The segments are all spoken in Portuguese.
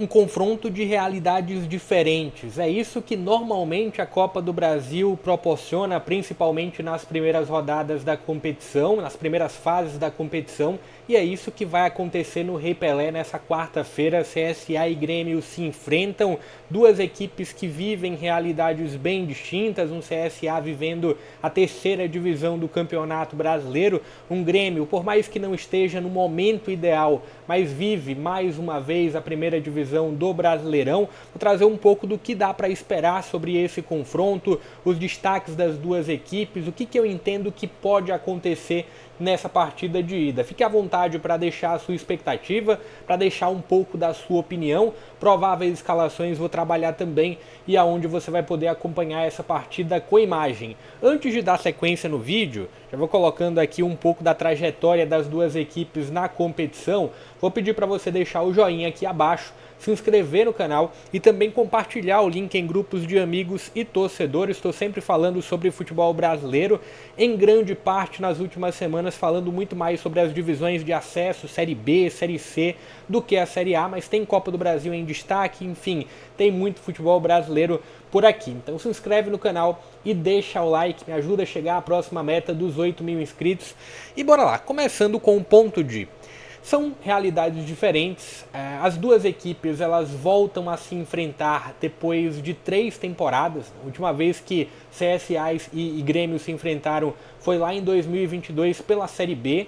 Um confronto de realidades diferentes. É isso que normalmente a Copa do Brasil proporciona, principalmente nas primeiras rodadas da competição, nas primeiras fases da competição, e é isso que vai acontecer no Rei Pelé nessa quarta-feira. CSA e Grêmio se enfrentam, duas equipes que vivem realidades bem distintas, um CSA vivendo a terceira divisão do Campeonato Brasileiro, um Grêmio, por mais que não esteja no momento ideal, mas vive mais uma vez a primeira divisão do Brasileirão. Vou trazer um pouco do que dá para esperar sobre esse confronto, os destaques das duas equipes, o que eu entendo que pode acontecer nessa partida de ida. Fique à vontade para deixar a sua expectativa, para deixar um pouco da sua opinião. Prováveis escalações vou trabalhar também e aonde você vai poder acompanhar essa partida com imagem. Antes de dar sequência no vídeo, já vou colocando aqui um pouco da trajetória das duas equipes na competição. Vou pedir para você deixar o joinha aqui abaixo, se inscrever no canal e também compartilhar o link em grupos de amigos e torcedores. Estou sempre falando sobre futebol brasileiro, em grande parte nas últimas semanas falando muito mais sobre as divisões de acesso, Série B, Série C, do que a Série A, mas tem Copa do Brasil em destaque, enfim, tem muito futebol brasileiro por aqui. Então se inscreve no canal e deixa o like, me ajuda a chegar à próxima meta dos 8.000 inscritos. E bora lá, começando com o ponto de... São realidades diferentes, as duas equipes elas voltam a se enfrentar depois de 3 temporadas. A última vez que CSA e Grêmio se enfrentaram foi lá em 2022 pela Série B.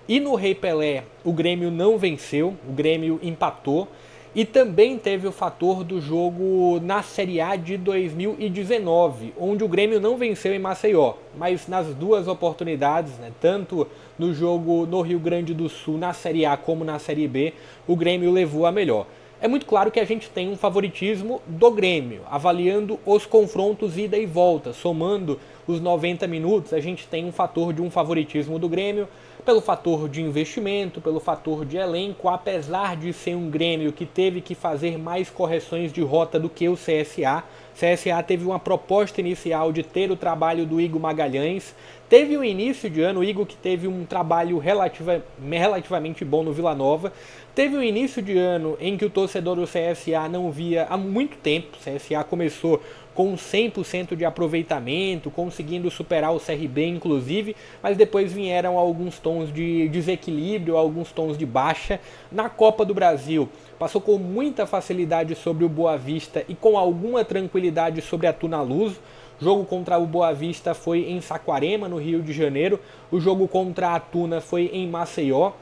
E no Rei Pelé o Grêmio não venceu, o Grêmio empatou. E também teve o fator do jogo na Série A de 2019, onde o Grêmio não venceu em Maceió, mas nas duas oportunidades, tanto no jogo no Rio Grande do Sul, na Série A como na Série B, o Grêmio levou a melhor. É muito claro que a gente tem um favoritismo do Grêmio, avaliando os confrontos ida e volta, somando os 90 minutos, a gente tem um fator de um favoritismo do Grêmio, pelo fator de investimento, pelo fator de elenco, apesar de ser um Grêmio que teve que fazer mais correções de rota do que o CSA. CSA teve uma proposta inicial de ter o trabalho do Igor Magalhães, teve um início de ano, o Igor que teve um trabalho relativamente bom no Vila Nova, teve um início de ano em que o torcedor do CSA não via há muito tempo. O CSA começou com 100% de aproveitamento, conseguindo superar o CRB inclusive, mas depois vieram alguns tons de desequilíbrio, alguns tons de baixa. Na Copa do Brasil, passou com muita facilidade sobre o Boa Vista e com alguma tranquilidade sobre a Tunaluso. O jogo contra o Boa Vista foi em Saquarema, no Rio de Janeiro. O jogo contra a Tuna foi em Maceió.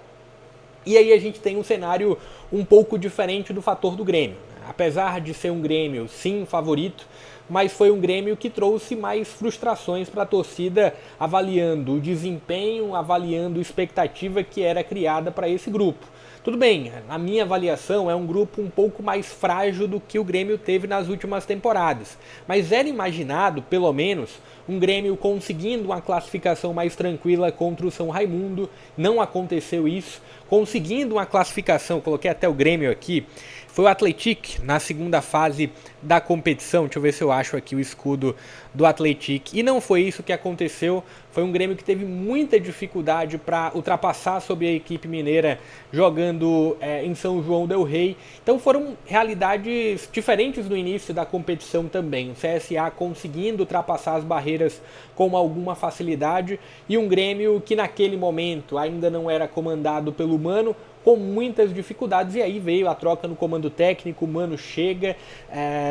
E aí a gente tem um cenário um pouco diferente do fator do Grêmio. Apesar de ser um Grêmio, sim, favorito, mas foi um Grêmio que trouxe mais frustrações para a torcida, avaliando o desempenho, avaliando a expectativa que era criada para esse grupo. Tudo bem, na minha avaliação é um grupo um pouco mais frágil do que o Grêmio teve nas últimas temporadas, mas era imaginado, pelo menos, um Grêmio conseguindo uma classificação mais tranquila contra o São Raimundo. Não aconteceu isso, conseguindo uma classificação, coloquei até o Grêmio aqui, foi o Atlético na segunda fase da competição. Deixa eu ver se eu acho aqui o escudo do Atlético. E não foi isso que aconteceu. Foi um Grêmio que teve muita dificuldade para ultrapassar sobre a equipe mineira jogando em São João del Rei. Então foram realidades diferentes no início da competição também. O CSA conseguindo ultrapassar as barreiras com alguma facilidade e um Grêmio que naquele momento ainda não era comandado pelo Mano, com muitas dificuldades, e aí veio a troca no comando técnico. O Mano chega,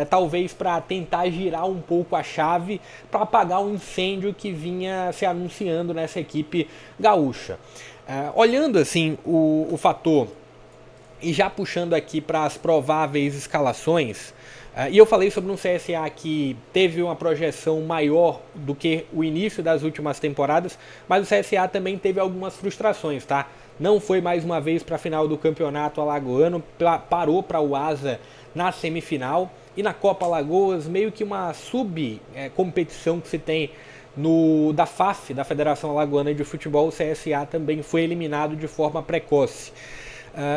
talvez para tentar girar um pouco a chave, para apagar um incêndio que vinha se anunciando nessa equipe gaúcha. Olhando assim o fator, e já puxando aqui para as prováveis escalações, e eu falei sobre um CSA que teve uma projeção maior do que o início das últimas temporadas, mas o CSA também teve algumas frustrações, tá? Não foi mais uma vez para a final do campeonato alagoano, parou para o Asa na semifinal. E na Copa Alagoas, meio que uma sub-competição que se tem da FAF, da Federação Alagoana de Futebol, o CSA também foi eliminado de forma precoce.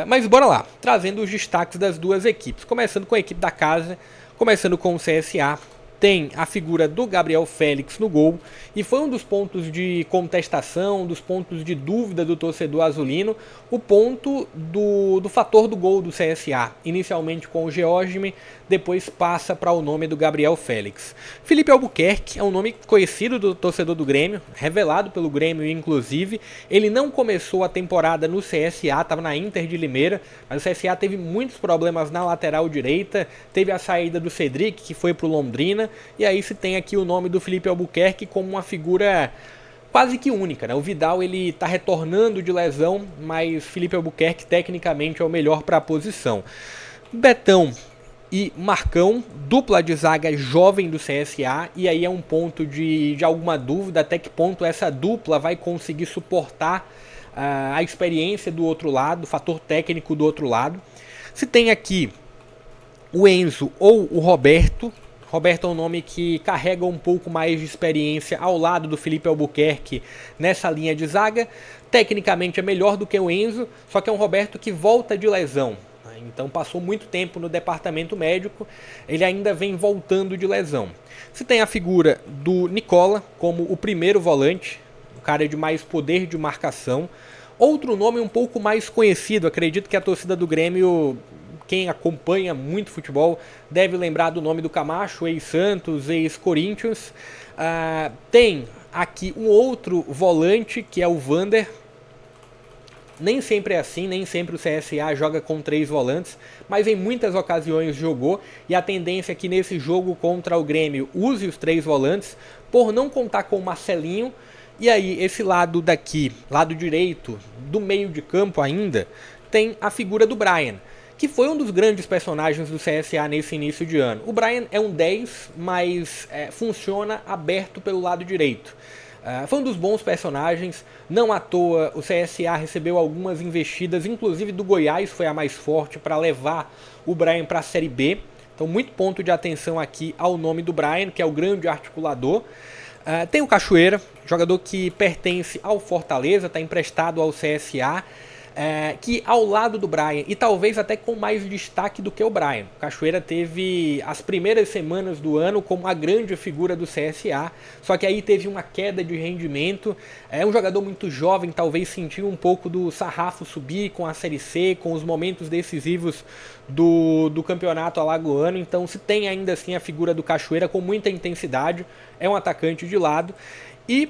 Mas bora lá, trazendo os destaques das duas equipes. Começando com a equipe da casa, começando com o CSA. tem a figura do Gabriel Félix no gol, e foi um dos pontos de contestação, dos pontos de dúvida do torcedor azulino, o ponto do fator do gol do CSA, inicialmente com o Georgime, depois passa para o nome do Gabriel Félix. Felipe Albuquerque é um nome conhecido do torcedor do Grêmio, revelado pelo Grêmio inclusive. Ele não começou a temporada no CSA, estava na Inter de Limeira, mas o CSA teve muitos problemas na lateral direita, teve a saída do Cedric, que foi para o Londrina, e aí se tem aqui o nome do Felipe Albuquerque como uma figura quase que única, né? O Vidal ele está retornando de lesão, mas Felipe Albuquerque tecnicamente é o melhor para a posição. Betão e Marcão, dupla de zaga jovem do CSA, e aí é um ponto de alguma dúvida até que ponto essa dupla vai conseguir suportar a experiência do outro lado, o fator técnico do outro lado. Se tem aqui o Enzo ou o Roberto. Roberto é um nome que carrega um pouco mais de experiência ao lado do Felipe Albuquerque nessa linha de zaga. Tecnicamente é melhor do que o Enzo, só que é um Roberto que volta de lesão. Então passou muito tempo no departamento médico, ele ainda vem voltando de lesão. Se tem a figura do Nicola como o primeiro volante, um cara de mais poder de marcação. Outro nome um pouco mais conhecido, acredito que a torcida do Grêmio, quem acompanha muito futebol, deve lembrar do nome do Camacho, ex-Santos, ex-Corinthians. Tem aqui um outro volante, que é o Vander. Nem sempre é assim, nem sempre o CSA joga com 3 volantes, mas em muitas ocasiões jogou, e a tendência é que nesse jogo contra o Grêmio use os 3 volantes, por não contar com o Marcelinho. E aí esse lado daqui, lado direito, do meio de campo ainda, tem a figura do Brian, que foi um dos grandes personagens do CSA nesse início de ano. O Brian é um 10, mas funciona aberto pelo lado direito. Foi um dos bons personagens, não à toa o CSA recebeu algumas investidas, inclusive do Goiás foi a mais forte para levar o Brian para a Série B. Então muito ponto de atenção aqui ao nome do Brian, que é o grande articulador. Tem o Cachoeira, jogador que pertence ao Fortaleza, está emprestado ao CSA, que ao lado do Brian, e talvez até com mais destaque do que o Brian. O Cachoeira teve as primeiras semanas do ano como a grande figura do CSA, só que aí teve uma queda de rendimento. É um jogador muito jovem, talvez sentiu um pouco do sarrafo subir com a Série C, com os momentos decisivos do campeonato alagoano. Então se tem ainda assim a figura do Cachoeira com muita intensidade, é um atacante de lado. E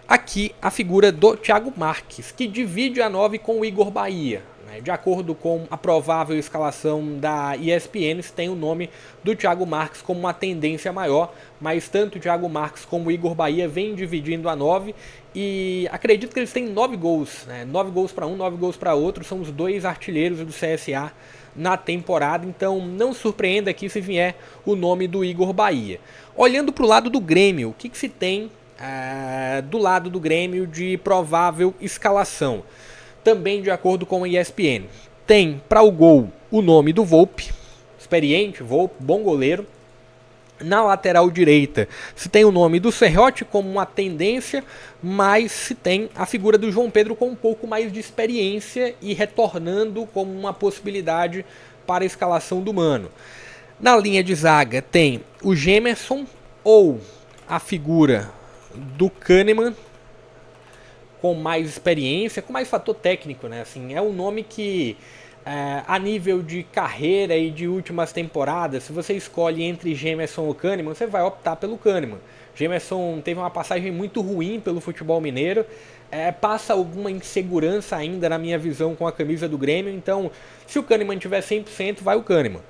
aqui a figura do Thiago Marques, que divide a 9 com o Igor Bahia. De acordo com a provável escalação da ESPN, tem o nome do Thiago Marques como uma tendência maior, mas tanto o Thiago Marques como o Igor Bahia vêm dividindo a 9, e acredito que eles têm 9 gols, 9 gols para um, 9 gols para outro, são os 2 artilheiros do CSA na temporada, então não surpreenda aqui se vier o nome do Igor Bahia. Olhando para o lado do Grêmio, o que se tem do lado do Grêmio de provável escalação? Também de acordo com a ESPN, tem para o gol o nome do Volpi, experiente Volpi, bom goleiro. Na lateral direita se tem o nome do Serrote como uma tendência, mas se tem a figura do João Pedro com um pouco mais de experiência e retornando como uma possibilidade para a escalação do Mano. Na linha de zaga tem o Gemerson ou a figura do Kahneman, com mais experiência, com mais fator técnico, né? Assim, é um nome que, a nível de carreira e de últimas temporadas, se você escolhe entre Gemerson ou Kahneman, você vai optar pelo Kahneman. Gemerson teve uma passagem muito ruim pelo futebol mineiro, passa alguma insegurança ainda na minha visão com a camisa do Grêmio, então se o Kahneman tiver 100%, vai o Kahneman.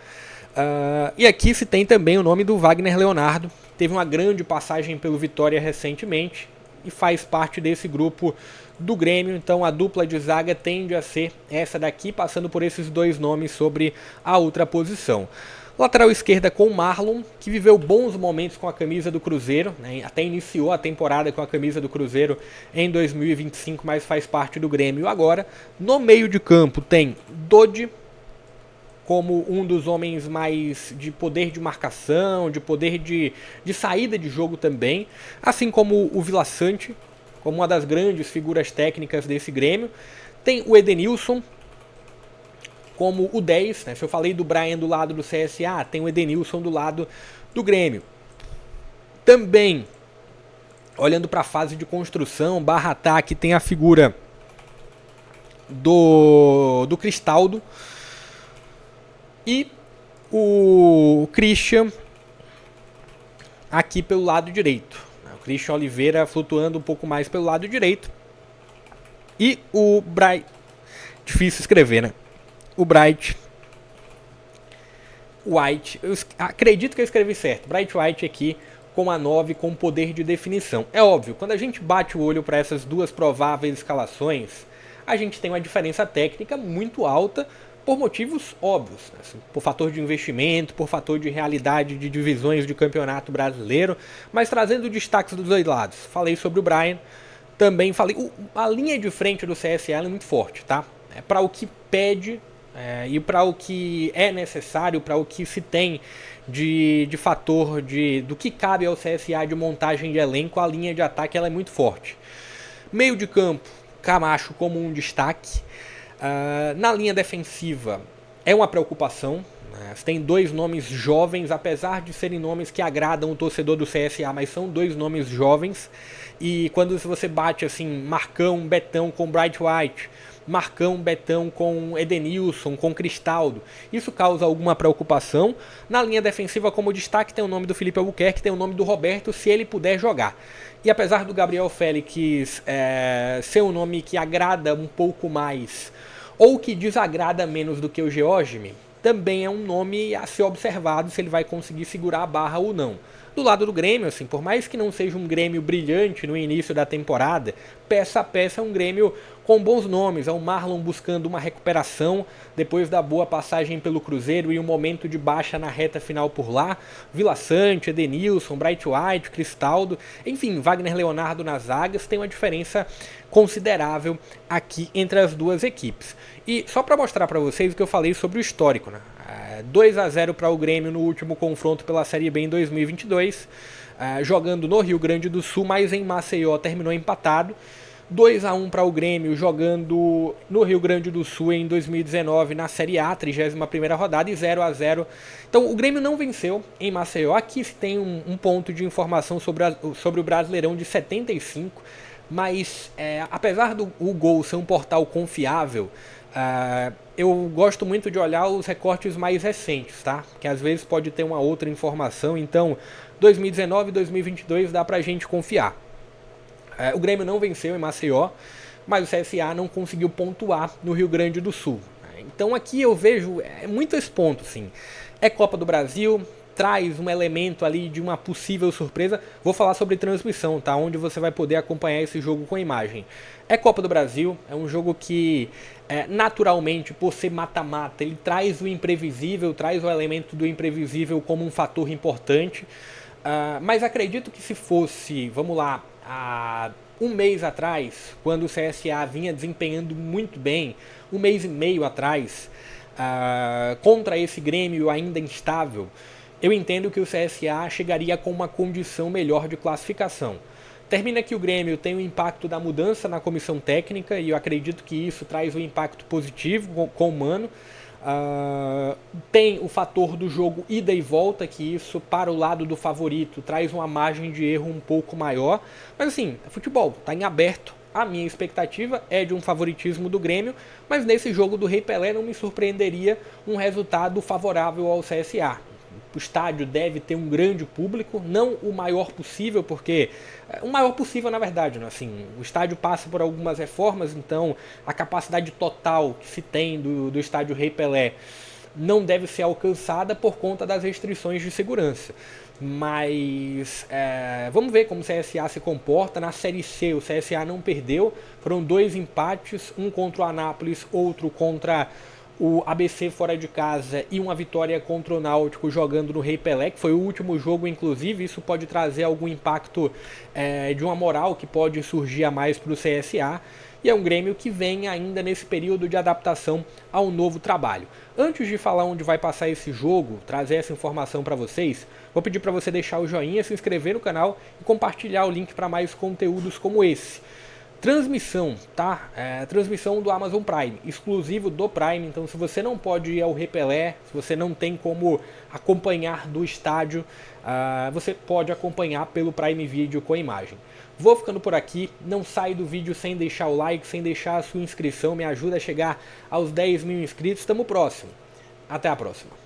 E aqui se tem também o nome do Wagner Leonardo, teve uma grande passagem pelo Vitória recentemente e faz parte desse grupo do Grêmio, então a dupla de zaga tende a ser essa daqui, passando por esses 2 nomes sobre a outra posição. Lateral esquerda com o Marlon, que viveu bons momentos com a camisa do Cruzeiro, até iniciou a temporada com a camisa do Cruzeiro em 2025, mas faz parte do Grêmio agora. No meio de campo tem Dodi, como um dos homens mais de poder de marcação, de poder de saída de jogo também, assim como o Vila Sante, como uma das grandes figuras técnicas desse Grêmio. Tem o Edenilson como o 10, se eu falei do Brian do lado do CSA, tem o Edenilson do lado do Grêmio. Também, olhando para a fase de construção, barra ataque, tem a figura do Cristaldo e o Christian aqui pelo lado direito. O Christian Oliveira flutuando um pouco mais pelo lado direito. E o Bright... Difícil escrever, né? O Bright White. Eu acredito que eu escrevi certo. Bright White aqui com a 9 com poder de definição. É óbvio, quando a gente bate o olho para essas duas prováveis escalações, a gente tem uma diferença técnica muito alta por motivos óbvios, né? Assim, por fator de investimento, por fator de realidade de divisões de campeonato brasileiro, mas trazendo destaques dos dois lados. Falei sobre o Brian, também falei... A linha de frente do CSA é muito forte, tá? É para o que pede e para o que é necessário, para o que se tem de fator do que cabe ao CSA de montagem de elenco, a linha de ataque ela é muito forte. Meio de campo, Camacho como um destaque. Na linha defensiva é uma preocupação. Tem dois nomes jovens, apesar de serem nomes que agradam o torcedor do CSA, mas são dois nomes jovens. E quando você bate assim, Marcão, Betão com Bright White, Marcão, Betão com Edenilson, com Cristaldo, isso causa alguma preocupação. Na linha defensiva, como destaque, tem o nome do Felipe Albuquerque, tem o nome do Roberto, se ele puder jogar. E apesar do Gabriel Félix ser um nome que agrada um pouco mais, ou que desagrada menos do que o Georgime, também é um nome a ser observado se ele vai conseguir segurar a barra ou não. Do lado do Grêmio, assim, por mais que não seja um Grêmio brilhante no início da temporada, peça a peça é um Grêmio com bons nomes. É o Marlon buscando uma recuperação depois da boa passagem pelo Cruzeiro e um momento de baixa na reta final por lá. Vila Sante, Edenilson, Bright White, Cristaldo, enfim, Wagner Leonardo nas zagas, tem uma diferença considerável aqui entre as duas equipes. E só para mostrar para vocês o que eu falei sobre o histórico, né? 2-0 para o Grêmio no último confronto pela Série B em 2022, jogando no Rio Grande do Sul, mas em Maceió terminou empatado. 2-1 para o Grêmio jogando no Rio Grande do Sul em 2019 na Série A, 31ª rodada, e 0-0. Então o Grêmio não venceu em Maceió. Aqui se tem um ponto de informação sobre o Brasileirão de 75, mas apesar do Gol ser um portal confiável, eu gosto muito de olhar os recortes mais recentes, tá? Que às vezes pode ter uma outra informação. Então 2019 e 2022 dá pra gente confiar. O Grêmio não venceu em Maceió, mas o CSA não conseguiu pontuar no Rio Grande do Sul. Então aqui eu vejo muito esse ponto, sim. É Copa do Brasil, traz um elemento ali de uma possível surpresa. Vou falar sobre transmissão, tá? Onde você vai poder acompanhar esse jogo com imagem. É Copa do Brasil, é um jogo que naturalmente, por ser mata-mata, ele traz o imprevisível, traz o elemento do imprevisível como um fator importante. Mas acredito que se fosse, vamos lá, há um mês atrás, quando o CSA vinha desempenhando muito bem, um mês e meio atrás, contra esse Grêmio ainda instável, eu entendo que o CSA chegaria com uma condição melhor de classificação. Termina que o Grêmio tem o impacto da mudança na comissão técnica, e eu acredito que isso traz um impacto positivo com o Mano. Tem o fator do jogo ida e volta, que isso para o lado do favorito traz uma margem de erro um pouco maior, mas assim, futebol está em aberto. A minha expectativa é de um favoritismo do Grêmio, mas nesse jogo do Rei Pelé não me surpreenderia um resultado favorável ao CSA. O estádio deve ter um grande público, não o maior possível, porque o maior possível na verdade, né? Assim, o estádio passa por algumas reformas, então a capacidade total que se tem do estádio Rei Pelé não deve ser alcançada por conta das restrições de segurança. Mas vamos ver como o CSA se comporta. Na Série C o CSA não perdeu, foram 2 empates, um contra o Anápolis, outro contra o ABC fora de casa, e uma vitória contra o Náutico jogando no Rei Pelé, que foi o último jogo, inclusive. Isso pode trazer algum impacto de uma moral que pode surgir a mais para o CSA, e é um Grêmio que vem ainda nesse período de adaptação ao novo trabalho. Antes de falar onde vai passar esse jogo, trazer essa informação para vocês, vou pedir para você deixar o joinha, se inscrever no canal e compartilhar o link para mais conteúdos como esse. Transmissão, tá? Transmissão do Amazon Prime, exclusivo do Prime. Então, se você não pode ir ao Repelé, se você não tem como acompanhar do estádio, você pode acompanhar pelo Prime Video com a imagem. Vou ficando por aqui, não sai do vídeo sem deixar o like, sem deixar a sua inscrição, me ajuda a chegar aos 10 mil inscritos. Tamo próximo. Até a próxima.